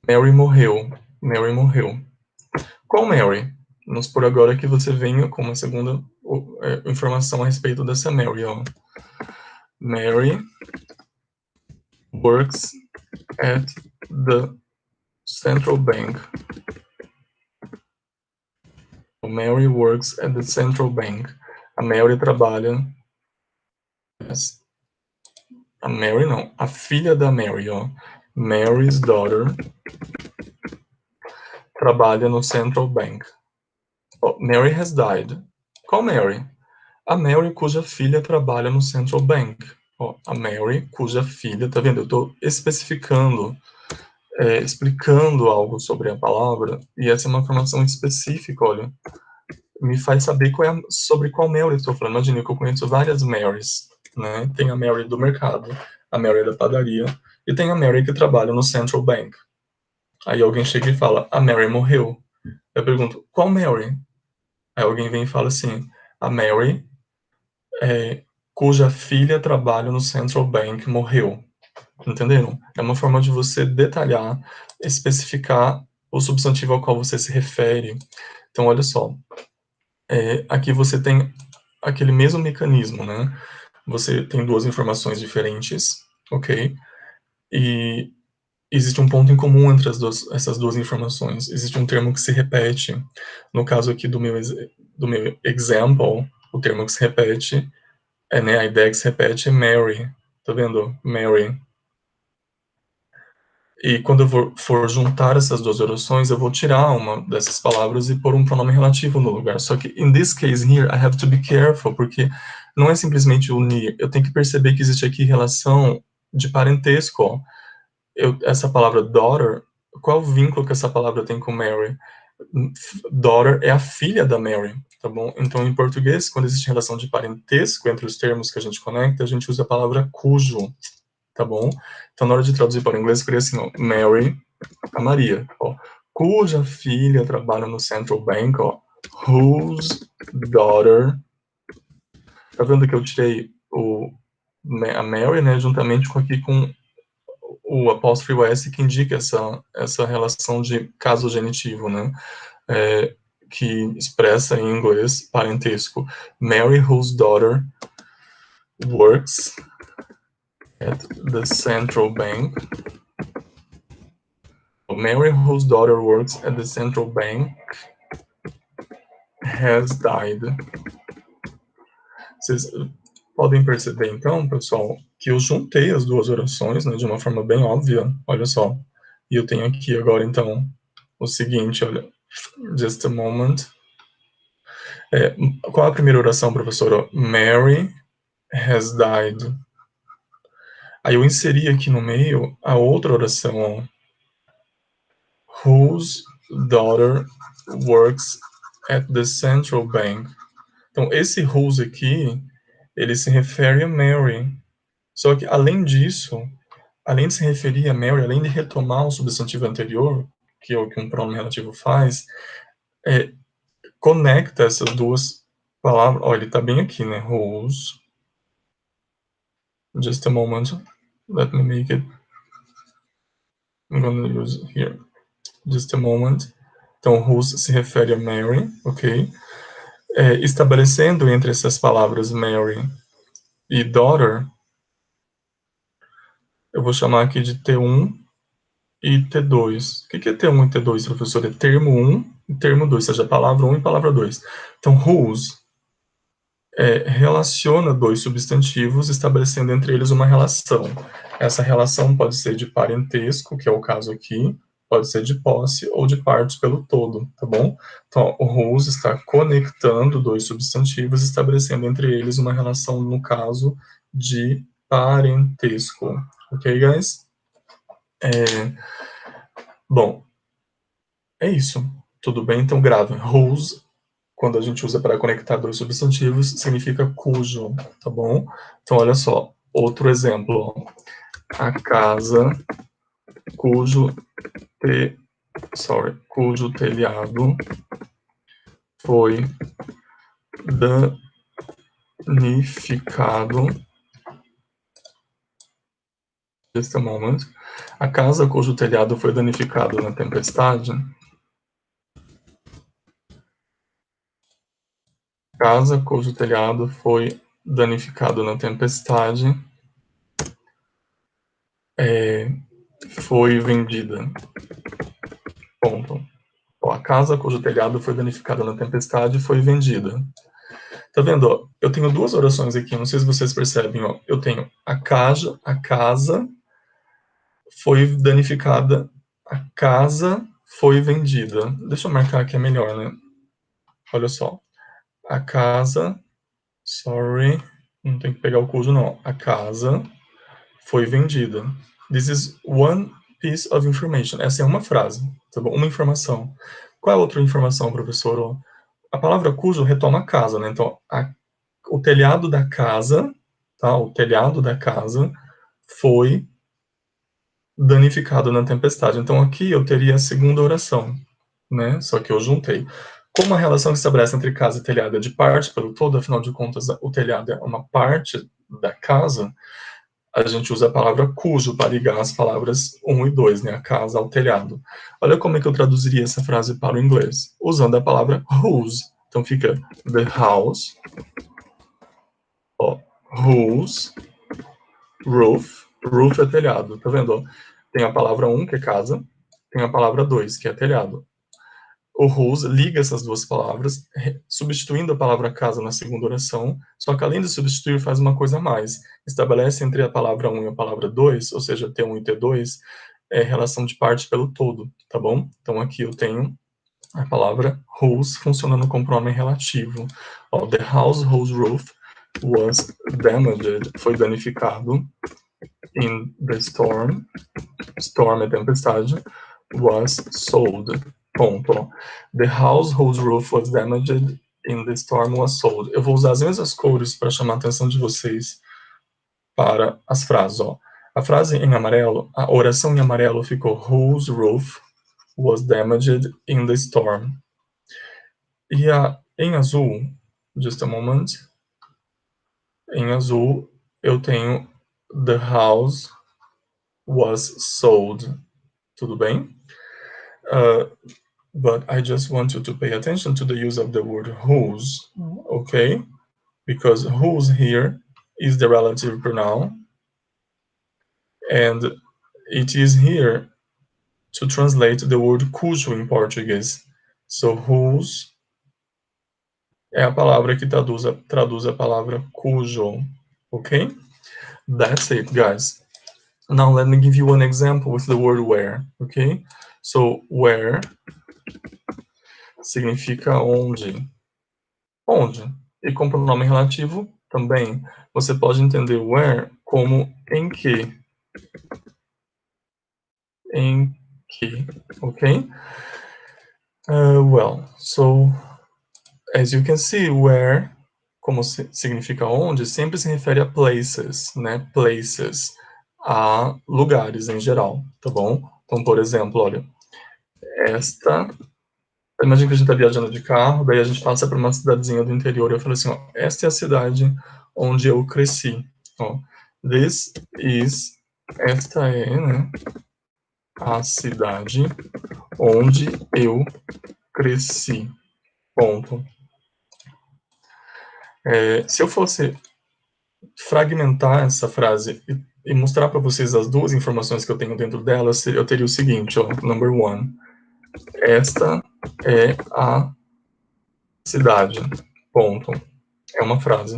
Mary morreu. Mary morreu. Qual Mary? Vamos por agora que você venha com uma segunda informação a respeito dessa Mary. Ó. Mary works at the central bank. Mary works at the central bank. A Mary trabalha. A Mary não, a filha da Mary, ó. Mary's daughter trabalha no Central Bank. Oh, Mary has died. Qual Mary? A Mary cuja filha trabalha no Central Bank. Oh, a Mary cuja filha, tá vendo? Eu estou especificando, explicando algo sobre a palavra, e essa é uma informação específica, olha. Me faz saber sobre qual Mary eu estou falando. Imagina que eu conheço várias Marys, né? Tem a Mary do mercado, a Mary da padaria, e tem a Mary que trabalha no Central Bank. Aí alguém chega e fala, a Mary morreu. Eu pergunto, qual Mary? Aí alguém vem e fala assim, a Mary, cuja filha trabalha no Central Bank, morreu. Entenderam? É uma forma de você detalhar, especificar o substantivo ao qual você se refere. Então, olha só. Aqui você tem aquele mesmo mecanismo, né? Você tem duas informações diferentes, ok? E existe um ponto em comum entre essas duas informações. Existe um termo que se repete. No caso aqui do meu example, o termo que se repete, né, a ideia que se repete é Mary. Tá vendo? Mary. E quando eu for juntar essas duas orações, eu vou tirar uma dessas palavras e pôr um pronome relativo no lugar. Só que, in this case here, I have to be careful, porque não é simplesmente unir. Eu tenho que perceber que existe aqui relação de parentesco. Ó. Essa palavra daughter qual o vínculo que essa palavra tem com Mary? Daughter é a filha da Mary, tá bom? Então, em português, quando existe relação de parentesco entre os termos que a gente conecta, a gente usa a palavra cujo, tá bom? Então, na hora de traduzir para o inglês, seria assim, ó, Mary, a Maria, ó, cuja filha trabalha no Central Bank, ó, whose daughter. Tá vendo que eu tirei a Mary, né, juntamente com o apóstrofo S, que indica essa relação de caso genitivo, né, que expressa em inglês parentesco. Mary, whose daughter works at the Central Bank. Mary, whose daughter works at the Central Bank, has died. Vocês podem perceber, então, pessoal, que eu juntei as duas orações, né, de uma forma bem óbvia. Olha só. E eu tenho aqui agora, então, o seguinte, olha. Just a moment. Qual a primeira oração, professora? Mary has died. Aí eu inseri aqui no meio a outra oração, ó. Whose daughter works at the Central Bank. Então, esse whose aqui, ele se refere a Mary. Só que, além disso, além de se referir a Mary, além de retomar o substantivo anterior, que é o que um pronome relativo faz, conecta essas duas palavras. Olha, ele está bem aqui, né? Whose. Just a moment. Let me make it. I'm going to use here. Just a moment. Então, whose se refere a Mary, ok? Estabelecendo entre essas palavras Mary e daughter, eu vou chamar aqui de T1 e T2. O que é T1 e T2, professor? É termo 1 e termo 2, ou seja, palavra 1 e palavra 2. Então, whose relaciona dois substantivos, estabelecendo entre eles uma relação. Essa relação pode ser de parentesco, que é o caso aqui, pode ser de posse ou de parte pelo todo, tá bom? Então, o whose está conectando dois substantivos, estabelecendo entre eles uma relação, no caso, de parentesco. Ok, guys? Bom, é isso. Tudo bem? Então, grave. Whose, quando a gente usa para conectar dois substantivos, significa cujo, tá bom? Então, olha só. Outro exemplo. Ó. A casa cujo telhado foi danificado. Just a moment. A casa cujo telhado foi danificado na tempestade. Casa cujo telhado foi danificado na tempestade foi vendida. Ponto. A casa cujo telhado foi danificado na tempestade foi vendida. Tá vendo? Ó? Eu tenho duas orações aqui, não sei se vocês percebem. Ó. Eu tenho a casa foi danificada, a casa foi vendida. Deixa eu marcar aqui, é melhor, né? Olha só. A casa, não tem que pegar o cujo, não. A casa foi vendida. This is one piece of information. Essa é uma frase, tá bom? Uma informação. Qual é a outra informação, professor? A palavra cujo retoma a casa, né? Então, o telhado da casa, tá? O telhado da casa foi danificado na tempestade. Então, aqui eu teria a segunda oração, né? Só que eu juntei. Como a relação que se estabelece entre casa e telhado é de parte pelo todo, afinal de contas, o telhado é uma parte da casa, a gente usa a palavra cujo para ligar as palavras 1 e 2, né? A casa ao telhado. Olha como é que eu traduziria essa frase para o inglês, usando a palavra whose. Então fica the house, whose roof é telhado, tá vendo? Tem a palavra 1, que é casa, tem a palavra 2, que é telhado. O whose liga essas duas palavras, substituindo a palavra casa na segunda oração, só que além de substituir, faz uma coisa a mais. Estabelece entre a palavra 1 e a palavra 2, ou seja, T1 e T2, relação de parte pelo todo, tá bom? Então aqui eu tenho a palavra whose funcionando como pronome relativo. Ó, the house whose roof was damaged, foi danificado in the storm é tempestade, was sold. Ponto. The house whose roof was damaged in the storm was sold. Eu vou usar as mesmas cores para chamar a atenção de vocês para as frases. Ó. A frase em amarelo, a oração em amarelo ficou whose roof was damaged in the storm. E em azul, just a moment, em azul eu tenho the house was sold. Tudo bem? But I just want you to pay attention to the use of the word whose, okay? Because whose here is the relative pronoun, and it is here to translate the word cujo in Portuguese. So whose é a palavra que traduz a palavra cujo, okay? That's it, guys. Now let me give you an example with the word where, okay? So where significa onde. Onde. E com pronome relativo também. Você pode entender where como em que. Em que, okay? Well, so as you can see, where, como significa onde, sempre se refere a places, né? Places, a lugares em geral, tá bom? Então, por exemplo, olha, imagina que a gente está viajando de carro, daí a gente passa por uma cidadezinha do interior, e eu falo assim, ó, esta é a cidade onde eu cresci, ó. Esta é, né, a cidade onde eu cresci, ponto. Se eu fosse fragmentar essa frase e mostrar para vocês as duas informações que eu tenho dentro dela, eu teria o seguinte, ó, number one, esta é a cidade, ponto. É uma frase.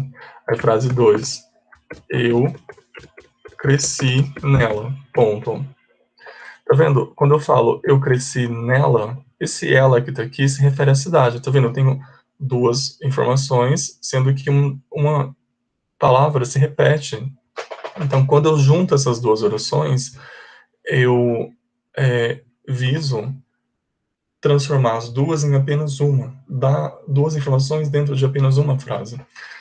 Aí frase 2, eu cresci nela, ponto. Tá vendo? Quando eu falo eu cresci nela, esse ela que tá aqui se refere à cidade, tá vendo? Eu tenho duas informações, sendo que uma palavra se repete. Então, quando eu junto essas duas orações, eu viso transformar as duas em apenas uma, dar duas informações dentro de apenas uma frase.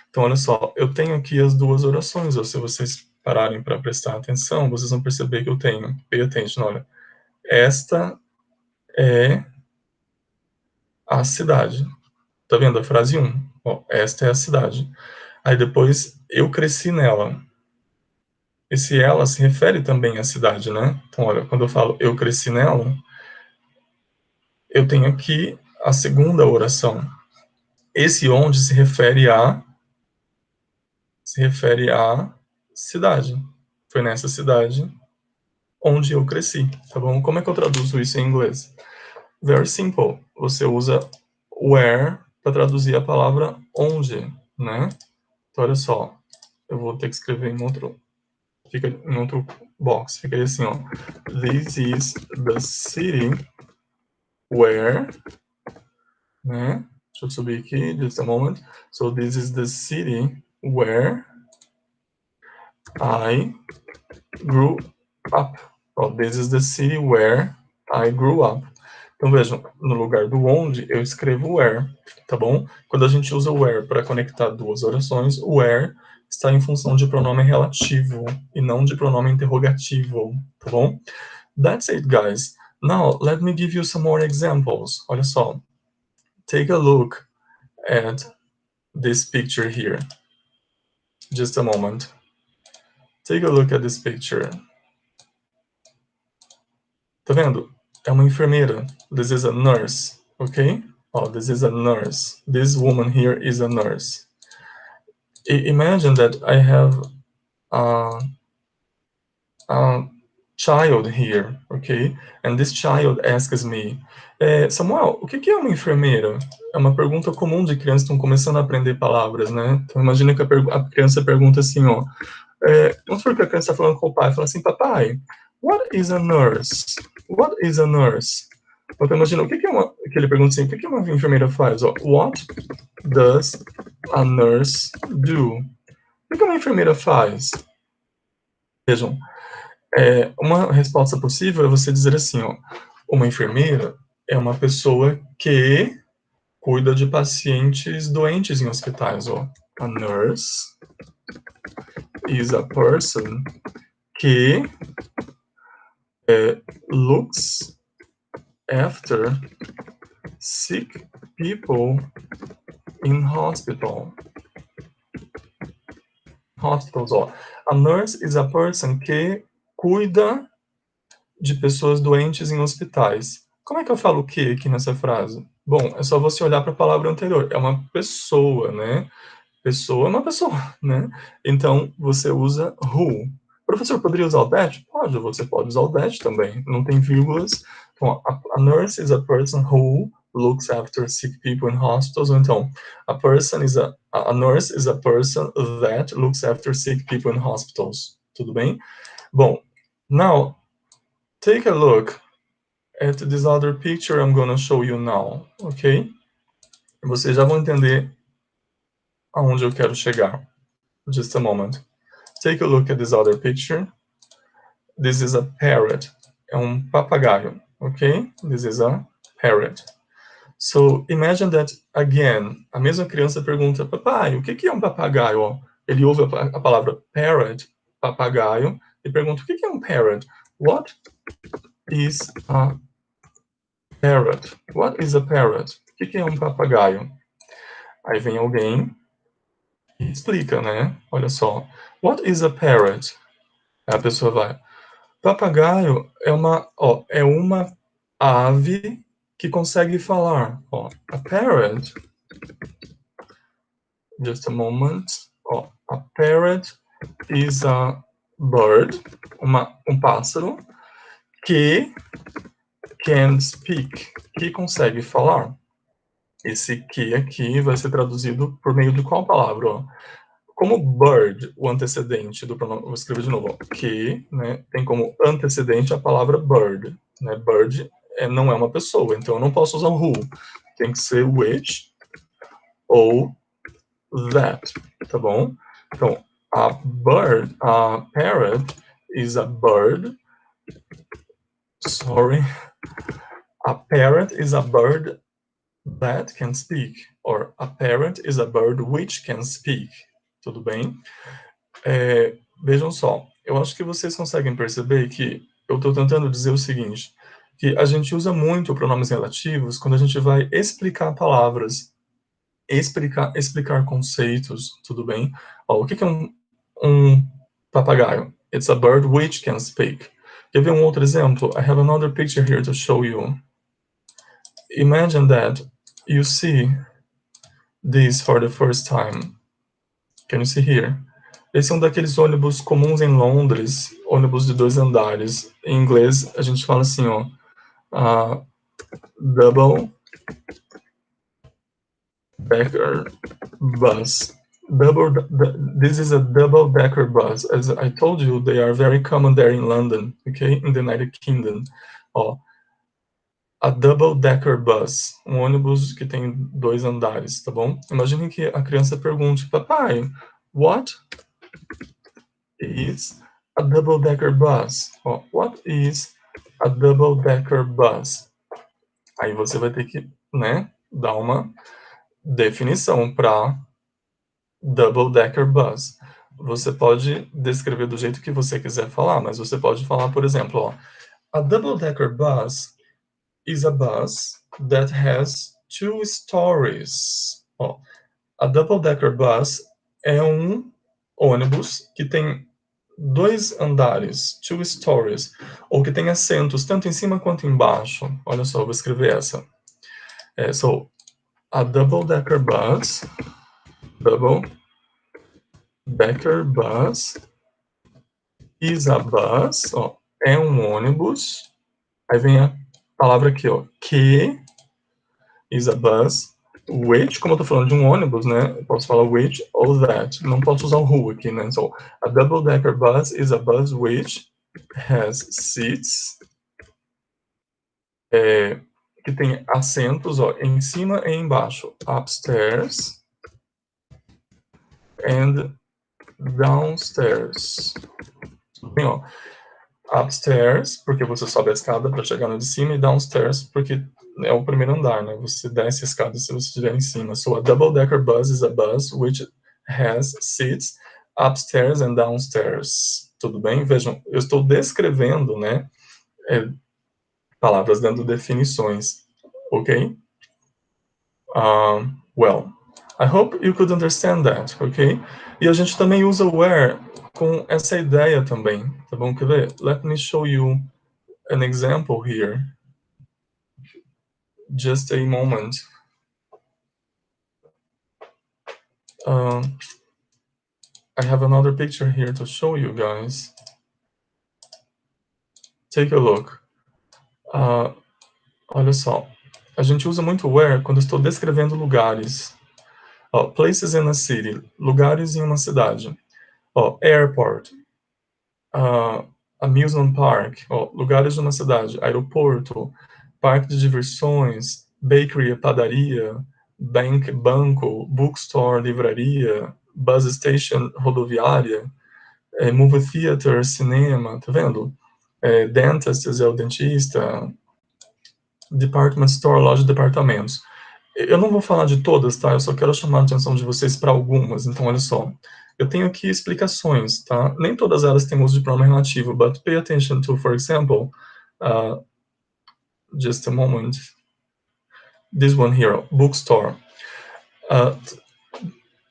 Então, olha só, eu tenho aqui as duas orações, ou se vocês pararem para prestar atenção, vocês vão perceber que eu tenho, pay attention, olha, esta é a cidade. Tá vendo a frase 1? Ó, esta é a cidade. Aí depois, eu cresci nela. Esse ela se refere também à cidade, né? Então, olha, quando eu falo eu cresci nela, eu tenho aqui a segunda oração. Esse onde se refere à cidade. Foi nessa cidade onde eu cresci, tá bom? Como é que eu traduzo isso em inglês? Very simple. Você usa where para traduzir a palavra onde, né? Então, olha só. Eu vou ter que escrever em outro box. Fica aí assim, ó. This is the city where, né? Deixa eu subir aqui, just a moment. So this is the city where I grew up. Oh, this is the city where I grew up. Então vejam, no lugar do onde eu escrevo where, tá bom? Quando a gente usa o where para conectar duas orações, o where está em função de pronome relativo e não de pronome interrogativo, tá bom? That's it, guys. Now, let me give you some more examples. Olha só. Take a look at this picture here. Just a moment. Take a look at this picture. Tá vendo? É uma enfermeira. This is a nurse, okay? Oh, this is a nurse. This woman here is a nurse. Imagine that I have a child here, okay? And this child asks me, Samuel, o que é uma enfermeira? É uma pergunta comum de crianças que estão começando a aprender palavras, né? Então imagina que a criança pergunta assim, ó, vamos supor que a criança está falando com o pai, fala assim, papai, what is a nurse? What is a nurse? Então imagina, que ele pergunta assim, o que uma enfermeira faz? Ó, what does a nurse do? O que uma enfermeira faz? Vejam, uma resposta possível é você dizer assim, ó, Uma enfermeira é uma pessoa que cuida de pacientes doentes em hospitais, ó. A nurse is a person que looks after sick people in hospitals, ó. A nurse is a person que cuida de pessoas doentes em hospitais. Como é que eu falo o que aqui nessa frase? Bom, é só você olhar para a palavra anterior. É uma pessoa, né? Pessoa é uma pessoa, né? Então, você usa who. Professor, poderia usar o that? Pode, você pode usar o that também. Não tem vírgulas. Então, a nurse is a person who looks after sick people in hospitals. Então, a nurse is a person that looks after sick people in hospitals. Tudo bem? Bom, now, take a look at this other picture I'm going to show you now, ok? Vocês já vão entender aonde eu quero chegar. Just a moment. Take a look at this other picture. This is a parrot. É papagaio, ok? This is a parrot. So imagine that again, a mesma criança pergunta, papai, o que é papagaio? Ele ouve a palavra parrot, papagaio, e pergunta, o que é parrot? What is a parrot? What is a parrot? O que é papagaio? Aí vem alguém e explica, né? Olha só. What is a parrot? Aí a pessoa vai, papagaio é uma ave que consegue falar. Ó, a parrot, just a moment. Ó, a parrot is a bird, pássaro que can speak, que consegue falar. Esse que aqui vai ser traduzido por meio de qual palavra? Ó? Como bird, o antecedente do pronome, vou escrever de novo, ó, que, né, tem como antecedente a palavra bird, né, bird não é uma pessoa, então eu não posso usar who, tem que ser which ou that, tá bom? Então, a parrot is a bird, a parrot is a bird that can speak, or a parrot is a bird which can speak, tudo bem? Vejam só, eu acho que vocês conseguem perceber que eu estou tentando dizer o seguinte, que a gente usa muito pronomes relativos quando a gente vai explicar palavras, explicar conceitos, tudo bem? Ó, o que é um papagaio? It's a bird which can speak. Quer ver um outro exemplo? I have another picture here to show you. Imagine that you see this for the first time. Can you see here? Esse é um daqueles ônibus comuns em Londres, ônibus de 2 andares. Em inglês, a gente fala assim, ó, double decker bus. This is a double decker bus. As I told you, they are very common there in London, okay, in the United Kingdom. Ó, a double decker bus, ônibus que tem 2 andares, tá bom? Imagine que a criança pergunte, papai, what is a double-decker bus? Oh, what is a double-decker bus? Aí você vai ter que, né, dar uma definição para double-decker bus. Você pode descrever do jeito que você quiser falar, mas você pode falar, por exemplo, ó, a double-decker bus is a bus that has 2 stories. Ó, a double-decker bus é ônibus que tem 2 andares, 2 stories, ou que tem assentos tanto em cima quanto embaixo. Olha só, eu vou escrever essa. So, a double-decker bus is a bus, ó, é um ônibus. Aí vem a palavra aqui, ó, que is a bus, which, como eu tô falando de um ônibus, né, eu posso falar which ou that, não posso usar o who aqui, né, so, a double-decker bus is a bus which has seats, que tem assentos, ó, em cima e embaixo, upstairs and downstairs. Bem, ó, upstairs, porque você sobe a escada para chegar no de cima, e downstairs, porque é o primeiro andar, né? Você desce a escada se você estiver em cima. So a double-decker bus is a bus which has seats upstairs and downstairs. Tudo bem? Vejam, eu estou descrevendo, né? Palavras dando definições, ok? Well, I hope you could understand that, ok? E a gente também usa where com essa ideia também, tá bom? Quer ver? Let me show you an example here. Just a moment. I have another picture here to show you guys. Take a look. Olha só. A gente usa muito where quando estou descrevendo lugares. Places in a city. Lugares em uma cidade. Airport. Amusement park. Lugares de uma cidade. Aeroporto. Parque de diversões. Bakery, padaria. Bank, banco. Bookstore, livraria. Bus station, rodoviária. Movie theater, cinema, tá vendo? Dentist é o dentista. Department store, loja de departamentos. Eu não vou falar de todas, tá? Eu só quero chamar a atenção de vocês para algumas. Então, olha só. Eu tenho aqui explicações, tá? Nem todas elas têm uso de pronome relativo, but pay attention to, for example, just a moment. This one here, bookstore.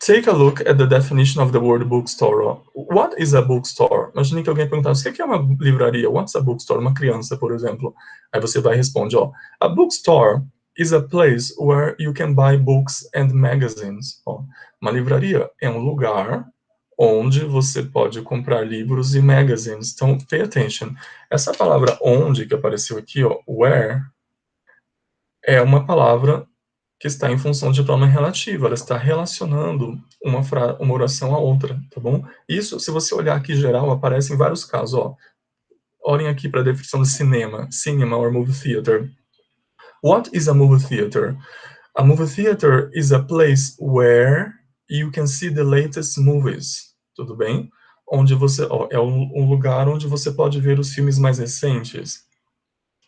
Take a look at the definition of the word bookstore. What is a bookstore? Imagine que alguém perguntasse, o que é uma livraria? What's a bookstore? Uma criança, por exemplo. Aí você vai e responde, a bookstore is a place where you can buy books and magazines. Uma livraria é um lugar onde você pode comprar livros e magazines. Então, pay attention. Essa palavra onde que apareceu aqui, where, é uma palavra que está em função de pronome relativo, ela está relacionando uma oração a outra, tá bom? Isso, se você olhar aqui geral, aparece em vários casos, Olhem aqui para a definição de cinema, cinema or movie theater. What is a movie theater? A movie theater is a place where you can see the latest movies, tudo bem? Onde você, é um lugar onde você pode ver os filmes mais recentes.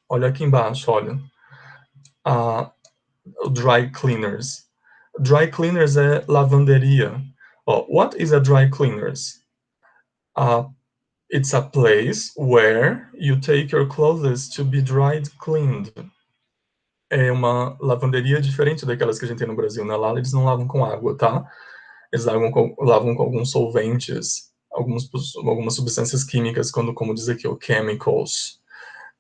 Olha aqui embaixo, olha. Dry cleaners. Dry cleaners é lavanderia. What is a dry cleaners? It's a place where you take your clothes to be dried cleaned. É uma lavanderia diferente daquelas que a gente tem no Brasil. Na lá eles não lavam com água, tá? Eles lavam com alguns solventes, algumas substâncias químicas, como diz aqui, chemicals.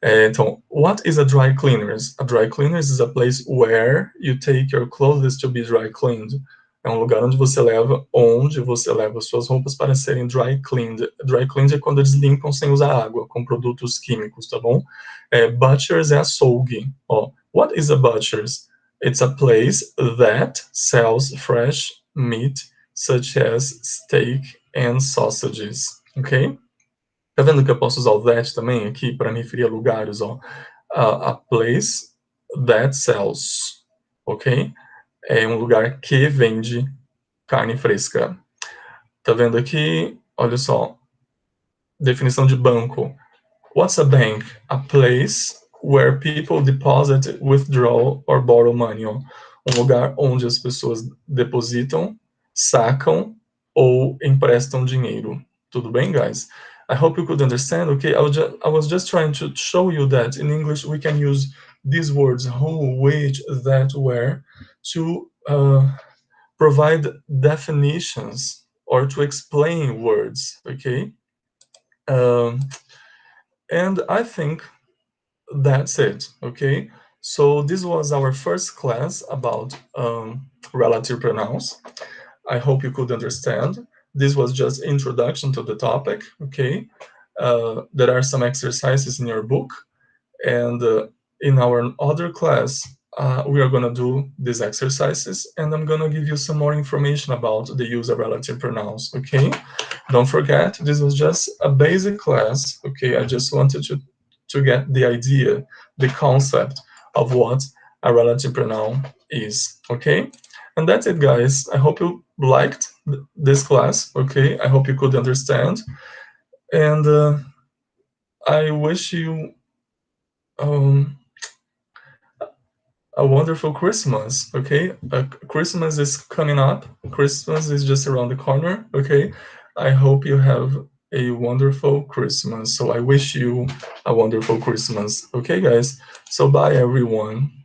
Então, what is a dry cleaners? A dry cleaners is a place where you take your clothes to be dry cleaned. É um lugar onde você leva suas roupas para serem dry cleaned. Dry cleaned é quando eles limpam sem usar água, com produtos químicos, tá bom? Butchers é açougue. What is a butchers? It's a place that sells fresh meat, such as steak and sausages. Ok? Tá vendo que eu posso usar o that também aqui para me referir a lugares, a place that sells, ok? É um lugar que vende carne fresca. Tá vendo aqui? Olha só. Definição de banco. What's a bank? A place where people deposit, withdraw or borrow money. Um lugar onde as pessoas depositam, sacam ou emprestam dinheiro. Tudo bem, guys? I hope you could understand, okay? I was just trying to show you that in English we can use these words, who, which, that, where, to provide definitions or to explain words, okay? And I think that's it, okay? So this was our first class about relative pronouns. I hope you could understand. This was just introduction to the topic, okay? There are some exercises in your book, and in our other class, we are gonna do these exercises, and I'm gonna give you some more information about the use of relative pronouns, okay? Don't forget, this was just a basic class, okay? I just wanted to get the idea, the concept of what a relative pronoun is, okay? And that's it, guys. I hope you liked this class, okay? I hope you could understand. And I wish you um, a wonderful Christmas. Okay, Christmas is coming up. Christmas is just around the corner. Okay, I hope you have a wonderful Christmas. So I wish you a wonderful Christmas. Okay, guys. So bye, everyone.